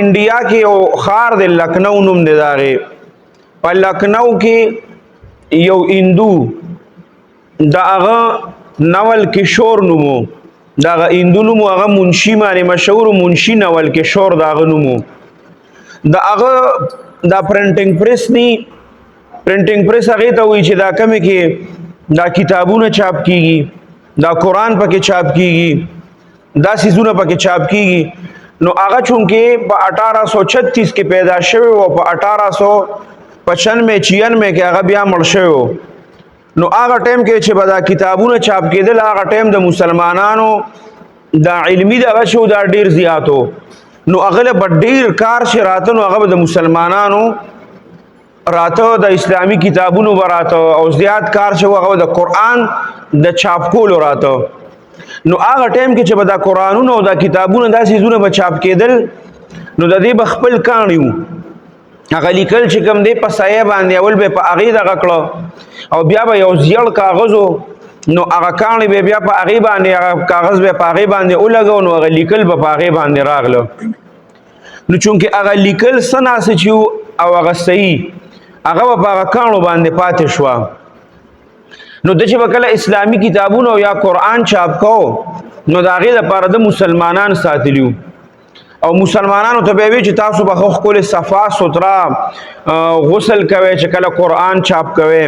انډیا کې یو خار د لکھنؤ نوم دی داغه په لکھنؤ کې یو هندو دا هغه نول کشور نومو دا هندو نومو هغه منشي باندې مشهور منشي نول کشور دا هغه نومو دا هغه دا پرنټینګ پریس ني پرنټینګ پریس هغه ته وایي چې دا کمی کې دا کتابونه چاپ کیږي دا قرآن پکې چاپ کیږي دا سیزونه پکې چاپ کیږي نو هغه چونکه په 1836 کې پیدا شوی او په 1895 96 کې هغه بیا مړ شوی نو هغه ټیم کې چې به دا کتابونه چاپ کېدل هغه ټیم د مسلمانانو دا علمي دغه شو دا ډیر زیاتو نو هغه به ډیر کار شي راته نو هغه د مسلمانانو راته د اسلامي کتابونو براته او زیات کار شو هغه د قرآن د چاپ کولو راته نو هغه ټیم کې چې به دا قرآنونه او دا کتابونه دا سیزونه به چاپ کېدل نو د دې به خپل کاڼیو هغه لیکل چې کوم دی په سایه باندې اول به په هغې دغه کړه او بیا به یو زیړ کاغذو نو هغه کاڼي به بیا په هغې باندې هغه کاغذ به په هغې باندې ولګو نو هغه لیکل به په هغې باندې راغله نو چونکې هغه لیکل څه ناسې چې او هغه صحیح هغه به په هغه کاڼو باندې پاتې شوه نو د چې به کله اسلامي کتابونه او یا قرآن چاپ کو نو د هغې دپاره د مسلمانان ساتلیو او مسلمانانو ته به وی چې تاسو به خپل صفا سوترا غسل کوي چې کله قرآن چاپ کوي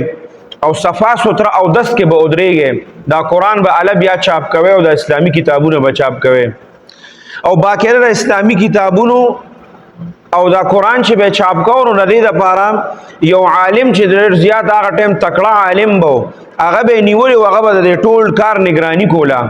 او صفا سوترا او دس کې به ودرېږي دا قرآن به الګ بیا چاپ کوي او د اسلامي کتابونو به چاپ کوي او باقاعده د اسلامي کتابونو او دا قرآن چې به چاپ کوو نو د دې لپاره یو عالم چې ډېر زیات هغه ټیم تکړه عالم به هغه به نیولي او هغه به د ټول کار نگرانی کوله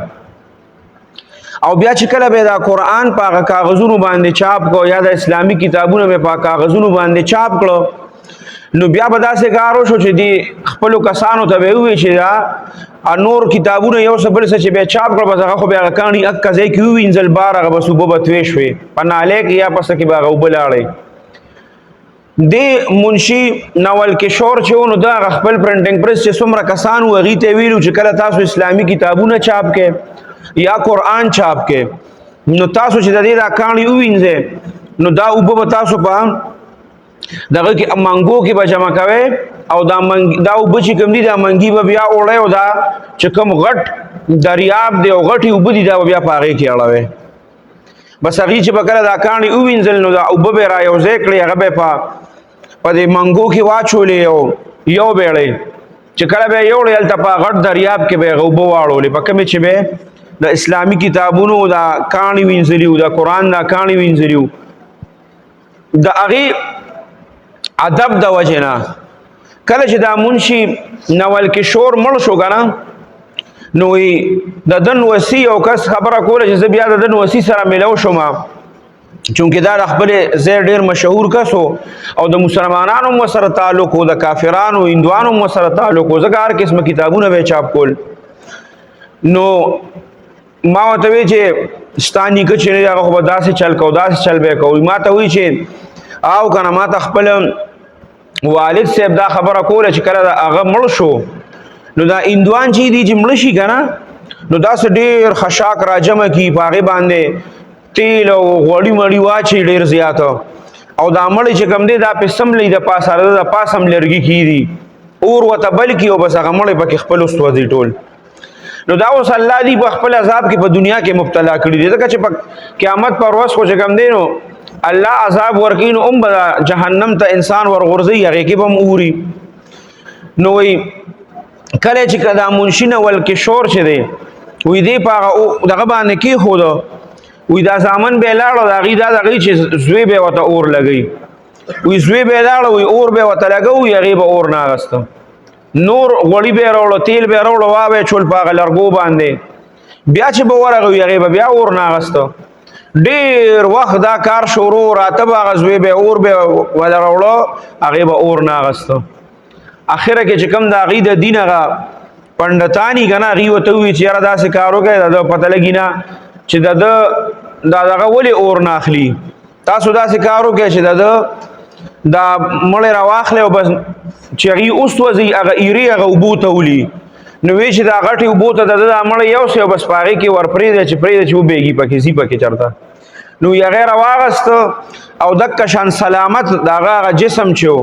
او بیا چې کله به دا قرآن په هغه کاغذونو باندې چاپ کو یا د اسلامي کتابونو به په کاغذونو باندې چاپ کړو نو بیا به داسې کار وشو چې دی خپلو کسانو ته به ووایي چې دا نور کتابونه یو څه بل څه چې به چاپ کړو بس هغه خو بیا هغه کاڼي اکه ځای کې ووینځل بار هغه بس اوبه به توی شوې په نالۍ کې یا پسه کې به هغه اوبه لاړې دې منشي نول کشور چې و نو دا هغه خپل پرنټینګ پریس چې څومره کسان و هغې ته ویلو چې کله تاسو اسلامي کتابونه چاپ کې یا قرآن چاپ کې نو تاسو چې د دې دا کاڼي ووینځئ نو دا اوبه به تاسو په دغه کې منګو کې به جمع کوئ او دا اوبه چې کوم دي دا منګي به بیا وړئ او دا چې کوم غټ دریاب دی او غټې اوبه دي دا به بیا په هغې کې اړوئ بس هغې چې به کله دا کاڼي ووینځل نو دا اوبه به یې را یو ځای کړې هغه به په دې منګو کې واچولې او یو به یې چې کله به یې یوړې هلته په غټ دریاب کې به یې اوبه واړولې په کومې چې به د اسلامي کتابونو دا کاڼي وینځلي د قرآن دا کاڼي وینځلي د هغې ادب د وجې نه کله چې دا منشي نول کشور مړ شو که نه نو د دن وسي یو کس خبره کوله چې زه بیا د دن وسي سره میلو شوم چونکې دا د خپلې ځای ډېر مشهور کس او د مسلمانانو هم ورسره تعلق و د کافرانو هندوانو هم ورسره تعلق و ځکه هر قسمه کتابونه به یې چاپ کول نو ما ورته وی چې ستا نیکه چې هغه خو به داسې چل کو داسې چل به کوي ما ته وایي چې او که نه ما ته خپل والد صاحب دا خبره کوله چې کله هغه مړ شو نو دا هندوان چې دي چې مړه شي که نه نو داسې ډېر خشاک را جمع کړي په هغې باندې تیل او غوړي مړي واچي ډېر زیاته او دا مړی چې کوم دی دا پې سملی د پاسه د پاسه هم لرګي کېدي اور ورته بل کړي او بس هغه مړی پکې خپل وسوځي ټول نو دا اوس الله دې په خپل عذاب کې په دنیا کې مبتلا کړي دي ځکه چې په قیامت پر ورځ خو چې کوم دی نو الله عذاب ورکړي نو هم به جهنم ته انسان ورغورځوي هغې کې به هم اوري نو وایي کله چې دا منشي نول کشور چې دی وایي دې په هغه دغه باندې کېښوده وی دا زامن به لاړو دا غي دا غي چې زوی به وته اور لګي وی زوی به لاړو وی اور به وته لګو یې غي به اور نه غستو نور غړي به راوړو تیل به راوړو وا به چول پاغه لرګو باندې بیا چې به ورغو یې غي به بیا اور نه غستو ډیر وخت دا کار شروع راته به زوی به اور به ولا راوړو هغه به اور نه غستو اخره کې چې کم دا غي د دین هغه پندتانی کنه غي وته وی چې را داسې کارو کوي دا پته لګی نه چې دغه ولې اور نه اخلي تاسو داسې کار وکړئ چې دا مړی راواخلی او بس چې هغې وسوځي هغه ایرې هغه اوبو ته ولي نو وی چې دا غټې اوبو ته د مړی یوسئ او بس په هغې کې ور پرېږدئ چې پرېږدئ چې وبېږي پکې ځي پکې چېرته نو یا غیر واغست او دک شان سلامت دا هغه جسم چو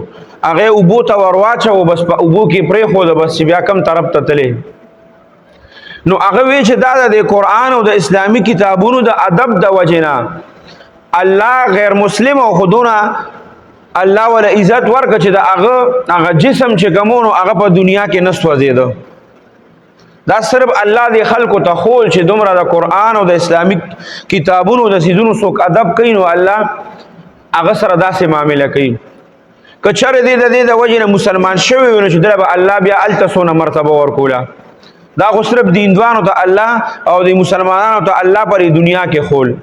هغه ابو ته ورواچو بس په ابو کې پرې خو بس بیا کم طرف ته تللی نو هغه وی چې دا د قرآن او د اسلامی کتابونو د ادب د وجنا الله غیر مسلم او خودونه الله ولا عزت ورکړه چې دا هغه جسم چې کومونو هغه په دنیا کې نسو زیاده دا صرف الله دی خلکو ته خول چې دومره د قرآن او د اسلامی کتابونو د سيزونو څوک ادب کوي نو الله هغه سره داسې معامله کوي کچره دې د وجنه مسلمان شوی ونه چې دا به الله بیا التسونه مرتبه ورکولا دا خو صرف دیندوانو ته الله او د مسلمانانو ته الله پر دنیا کې خول